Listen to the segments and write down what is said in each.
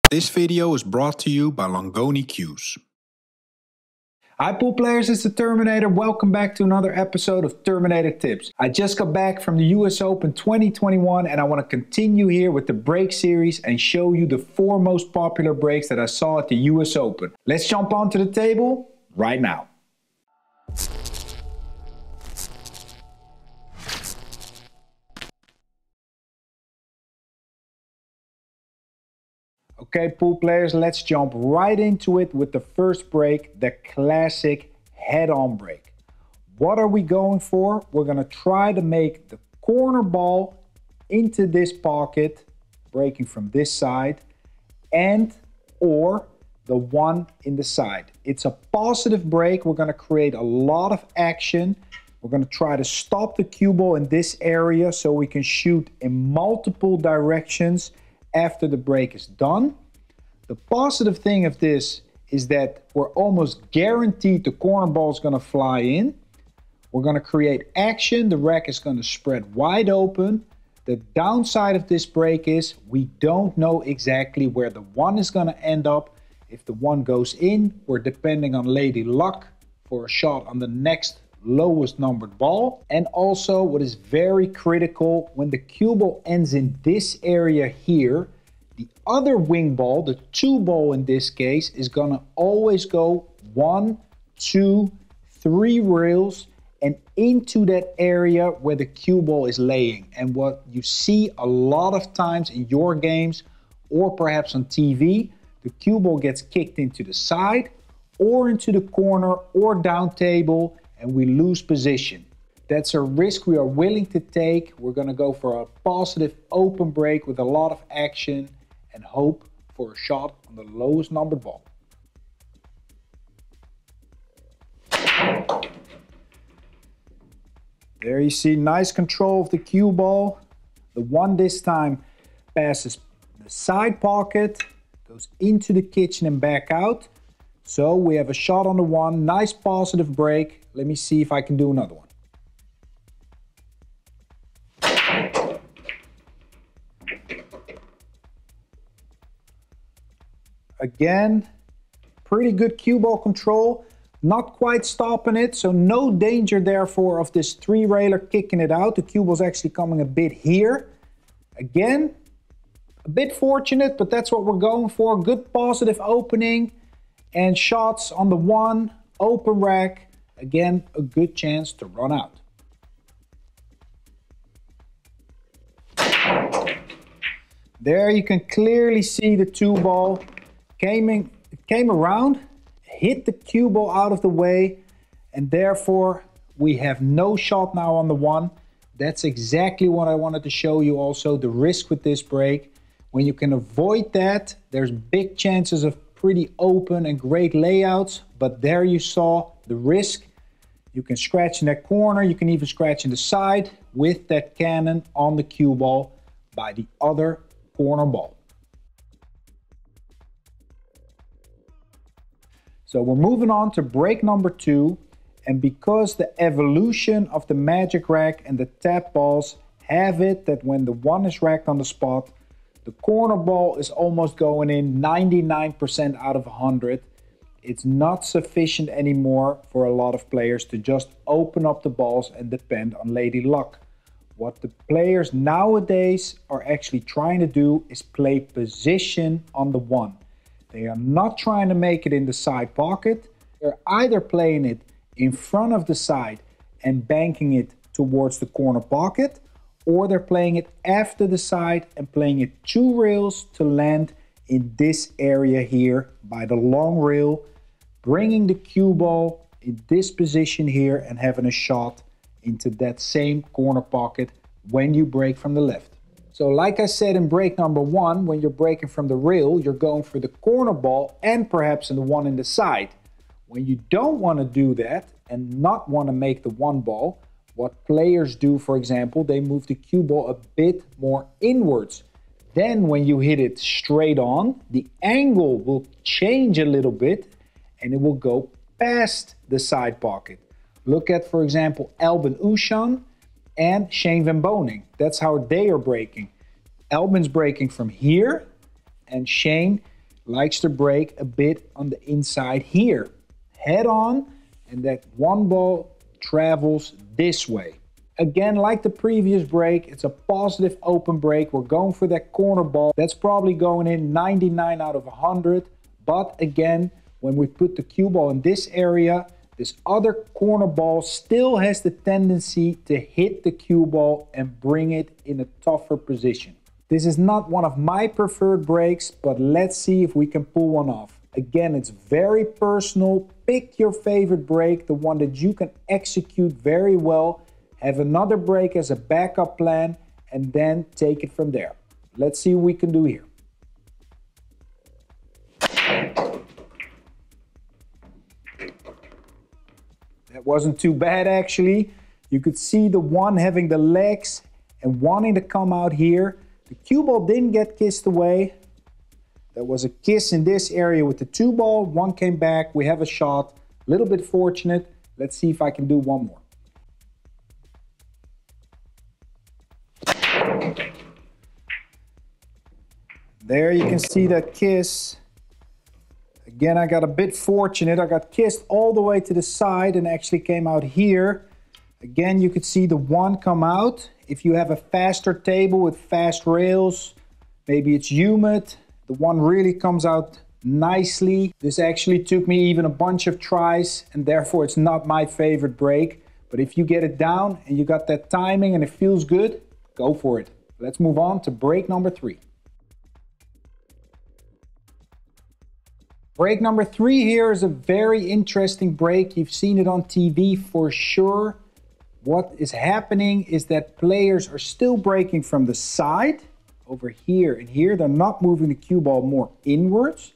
This video is brought to you by Longoni Cues. Hi pool players, it's the Terminator. Welcome back to another episode of Terminator Tips. I just got back from the US Open 2021 and I want to continue here with the break series and show you the 4 most popular breaks that I saw at the US Open. Let's jump onto the table right now. Okay, pool players, let's jump right into it with the first break, the classic head-on break. What are we going for? We're going to try to make the corner ball into this pocket, breaking from this side, and or the one in the side. It's a positive break. We're going to create a lot of action. We're going to try to stop the cue ball in this area so we can shoot in multiple directions after the break is done. The positive thing of this is that we're almost guaranteed the corner ball is going to fly in. We're going to create action. The rack is going to spread wide open. The downside of this break is we don't know exactly where the one is going to end up. If the one goes in, we're depending on Lady Luck for a shot on the next lowest numbered ball. And also what is very critical, when the cue ball ends in this area here, the other wing ball, the 2 ball in this case, is gonna always go 1, 2, 3 rails and into that area where the cue ball is laying. And what you see a lot of times in your games or perhaps on TV, the cue ball gets kicked into the side or into the corner or down table, and we lose position. That's a risk we are willing to take. We're going to go for a positive open break with a lot of action and hope for a shot on the lowest numbered ball. There you see nice control of the cue ball. The one this time passes the side pocket, goes into the kitchen and back out. So we have a shot on the one, nice positive break. Let me see if I can do another one. Again, pretty good cue ball control. Not quite stopping it, so no danger therefore of this 3-railer kicking it out. The cue ball's actually coming a bit here. Again, a bit fortunate, but that's what we're going for. Good positive opening and shots on the one, open rack. Again, a good chance to run out. There you can clearly see the 2 ball came around, hit the cue ball out of the way, and therefore we have no shot now on the one. That's exactly what I wanted to show you also, the risk with this break. When you can avoid that, there's big chances of pretty open and great layouts, but there you saw the risk. You can scratch in that corner, you can even scratch in the side with that cannon on the cue ball by the other corner ball. So we're moving on to break number 2, and because the evolution of the magic rack and the tap balls have it that when the one is racked on the spot, the corner ball is almost going in 99% out of 100. It's not sufficient anymore for a lot of players to just open up the balls and depend on Lady Luck. What the players nowadays are actually trying to do is play position on the one. They are not trying to make it in the side pocket. They're either playing it in front of the side and banking it towards the corner pocket, or they're playing it after the side and playing it 2 rails to land in this area here by the long rail, bringing the cue ball in this position here and having a shot into that same corner pocket when you break from the left. So like I said in break number 1, when you're breaking from the rail, you're going for the corner ball and perhaps in the one in the side. When you don't want to do that and not want to make the one ball, what players do, for example, they move the cue ball a bit more inwards. Then when you hit it straight on, the angle will change a little bit and it will go past the side pocket. Look at, for example, Albin Ouschan and Shane Van Boening. That's how they are breaking. Albin's breaking from here and Shane likes to break a bit on the inside here. Head on, and that one ball travels this way. Again, like the previous break, it's a positive open break. We're going for that corner ball. That's probably going in 99 out of 100. But again, when we put the cue ball in this area, this other corner ball still has the tendency to hit the cue ball and bring it in a tougher position. This is not one of my preferred breaks, but let's see if we can pull one off. Again, it's very personal. Pick your favorite break, the one that you can execute very well. Have another break as a backup plan, and then take it from there. Let's see what we can do here. That wasn't too bad actually. You could see the one having the legs and wanting to come out here. The cue ball didn't get kissed away. There was a kiss in this area with the two ball. One came back. We have a shot. A little bit fortunate. Let's see if I can do one more. There you can see that kiss. Again, I got a bit fortunate. I got kissed all the way to the side and actually came out here. Again, you could see the one come out. If you have a faster table with fast rails, maybe it's humid, the one really comes out nicely. This actually took me even a bunch of tries, and therefore it's not my favorite break. But if you get it down and you got that timing and it feels good, go for it. Let's move on to break number 3. Break number 3 here is a very interesting break. You've seen it on TV for sure. What is happening is that players are still breaking from the side over here and here. They're not moving the cue ball more inwards,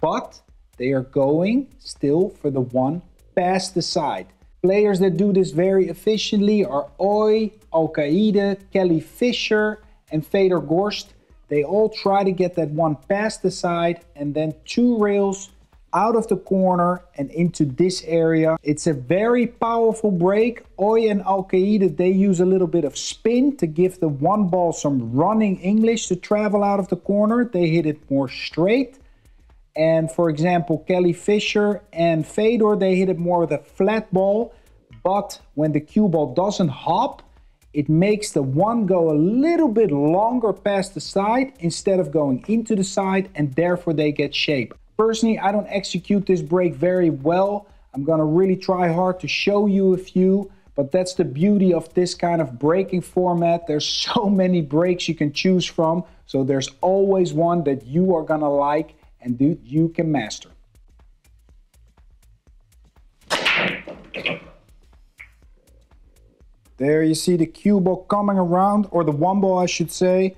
but they are going still for the one past the side. Players that do this very efficiently are Oy, Al-Qaeda, Kelly Fisher, and Fedor Gorst. They all try to get that one past the side and then 2 rails out of the corner and into this area. It's a very powerful break. Oy and Al-Qaeda, they use a little bit of spin to give the one ball some running English to travel out of the corner. They hit it more straight. And for example, Kelly Fisher and Fedor, they hit it more with a flat ball. But when the cue ball doesn't hop, it makes the one go a little bit longer past the side instead of going into the side, and therefore they get shape. Personally, I don't execute this break very well. I'm gonna really try hard to show you a few, but that's the beauty of this kind of breaking format. There's so many breaks you can choose from, so there's always one that you are gonna like and you can master. There you see the cue ball coming around, or the one ball I should say,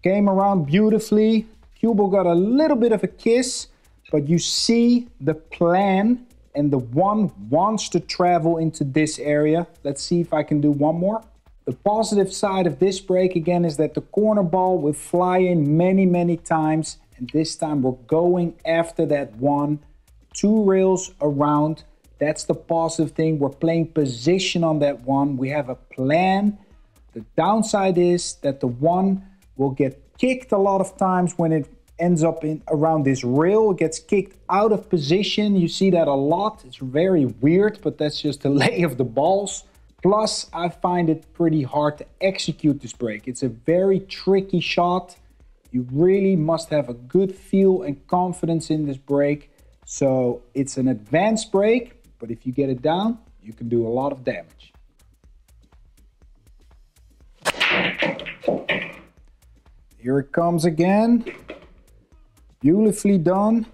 came around beautifully. Cue ball got a little bit of a kiss, but you see the plan, and the one wants to travel into this area. Let's see if I can do one more. The positive side of this break again is that the corner ball will fly in many, many times, and this time we're going after that one. 2 rails around. That's the positive thing. We're playing position on that one. We have a plan. The downside is that the one will get kicked a lot of times when it ends up in around this rail. It gets kicked out of position. You see that a lot. It's very weird, but that's just the lay of the balls. Plus, I find it pretty hard to execute this break. It's a very tricky shot. You really must have a good feel and confidence in this break. So it's an advanced break, but if you get it down, you can do a lot of damage. Here it comes again. Beautifully done.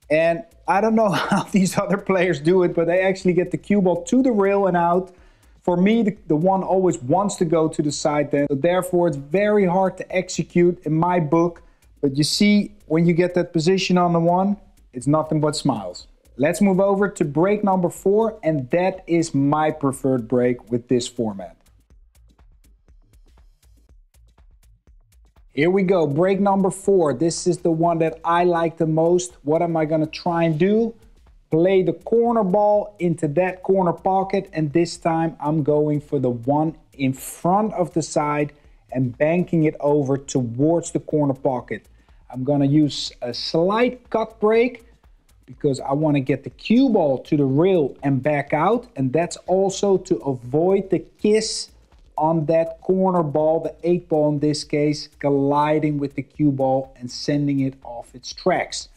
And I don't know how these other players do it, but they actually get the cue ball to the rail and out. For me, the one always wants to go to the side then. So therefore, it's very hard to execute in my book. But you see, when you get that position on the one, it's nothing but smiles. Let's move over to break number 4, and that is my preferred break with this format. Here we go, break number 4. This is the one that I like the most. What am I gonna try and do? Play the corner ball into that corner pocket, and this time I'm going for the one in front of the side and banking it over towards the corner pocket. I'm gonna use a slight cut break because I want to get the cue ball to the rail and back out, and that's also to avoid the kiss on that corner ball, the 8 ball in this case, colliding with the cue ball and sending it off its tracks.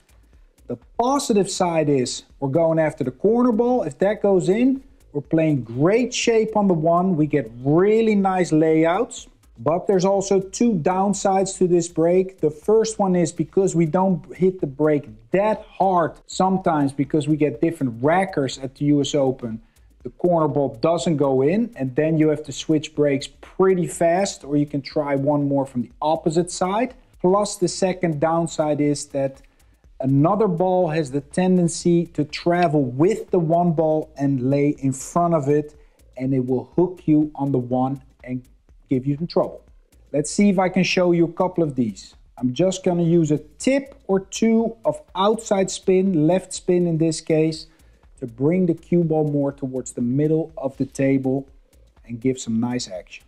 The positive side is we're going after the corner ball. If that goes in, we're playing great shape on the one. We get really nice layouts. But there's also two downsides to this break. The first one is because we don't hit the break that hard sometimes because we get different rackers at the US Open. The corner ball doesn't go in and then you have to switch breaks pretty fast, or you can try one more from the opposite side. Plus the second downside is that another ball has the tendency to travel with the one ball and lay in front of it, and it will hook you on the one and give you in trouble. Let's see if I can show you a couple of these. I'm just going to use a tip or two of outside spin, left spin in this case, to bring the cue ball more towards the middle of the table and give some nice action.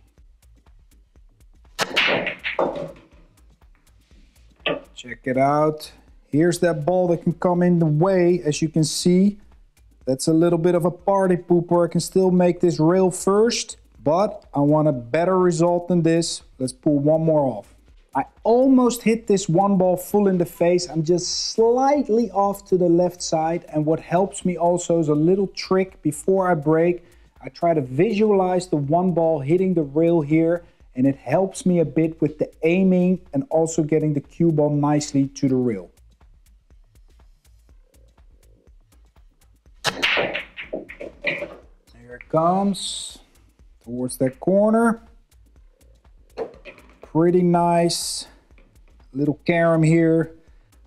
Check it out. Here's that ball that can come in the way. As you can see, that's a little bit of a party pooper. I can still make this rail first, but I want a better result than this. Let's pull one more off. I almost hit this one ball full in the face. I'm just slightly off to the left side. And what helps me also is a little trick before I break. I try to visualize the one ball hitting the rail here, and it helps me a bit with the aiming and also getting the cue ball nicely to the rail. There it comes towards that corner. Pretty nice little carom here,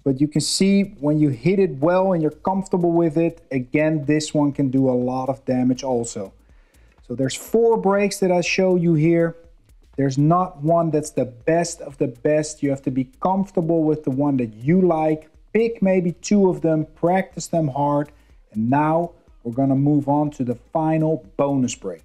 but you can see when you hit it well and you're comfortable with it, again, this one can do a lot of damage also. So there's 4 breaks that I show you here. There's not one that's the best of the best. You have to be comfortable with the one that you like. Pick maybe 2 of them, practice them hard, and now we're gonna move on to the final bonus break.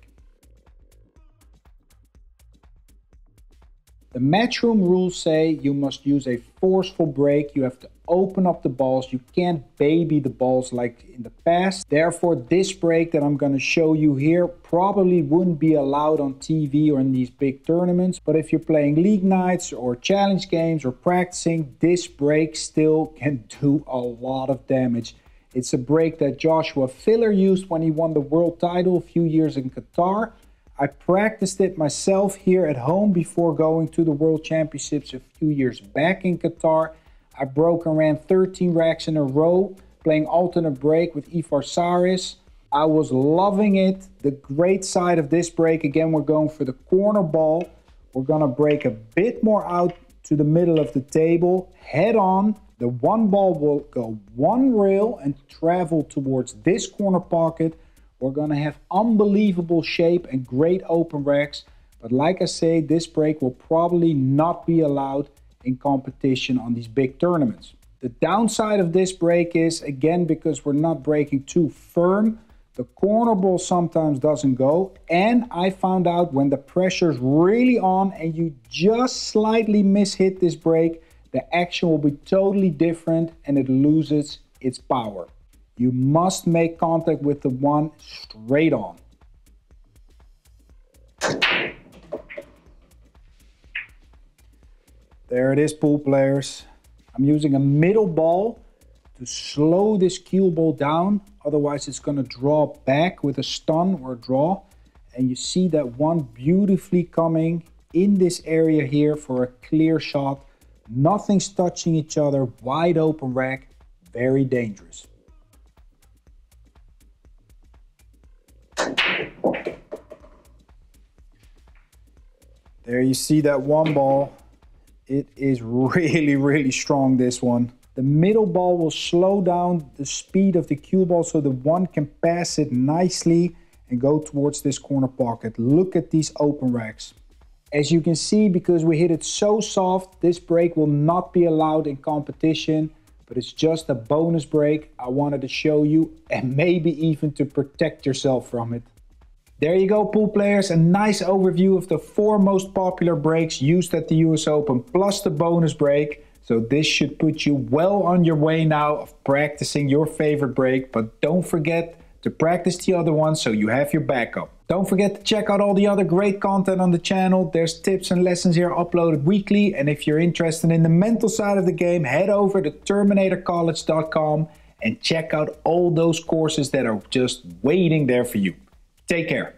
The Matchroom rules say you must use a forceful break. You have to open up the balls. You can't baby the balls like in the past. Therefore, this break that I'm going to show you here probably wouldn't be allowed on TV or in these big tournaments. But if you're playing league nights or challenge games or practicing, this break still can do a lot of damage. It's a break that Joshua Filler used when he won the world title a few years in Qatar. I practiced it myself here at home before going to the World Championships a few years back in Qatar. I broke and ran 13 racks in a row, playing alternate break with Ivar Saris. I was loving it. The great side of this break, again, we're going for the corner ball. We're gonna break a bit more out to the middle of the table, head on. The one ball will go one rail and travel towards this corner pocket. We're going to have unbelievable shape and great open racks. But like I say, this break will probably not be allowed in competition on these big tournaments. The downside of this break is, again, because we're not breaking too firm, the corner ball sometimes doesn't go. And I found out when the pressure's really on and you just slightly mishit this break, the action will be totally different and it loses its power. You must make contact with the one straight on. There it is, pool players. I'm using a middle ball to slow this cue ball down. Otherwise, it's going to draw back with a stun or a draw. And you see that one beautifully coming in this area here for a clear shot. Nothing's touching each other. Wide open rack. Very dangerous. There you see that one ball. It is really, really strong, this one. The middle ball will slow down the speed of the cue ball so the one can pass it nicely and go towards this corner pocket. Look at these open racks. As you can see, because we hit it so soft, this break will not be allowed in competition, but it's just a bonus break I wanted to show you and maybe even to protect yourself from it. There you go, pool players, a nice overview of the 4 most popular breaks used at the US Open plus the bonus break. So this should put you well on your way now of practicing your favorite break, but don't forget to practice the other ones so you have your backup. Don't forget to check out all the other great content on the channel. There's tips and lessons here uploaded weekly. And if you're interested in the mental side of the game, head over to terminatorcollege.com and check out all those courses that are just waiting there for you. Take care.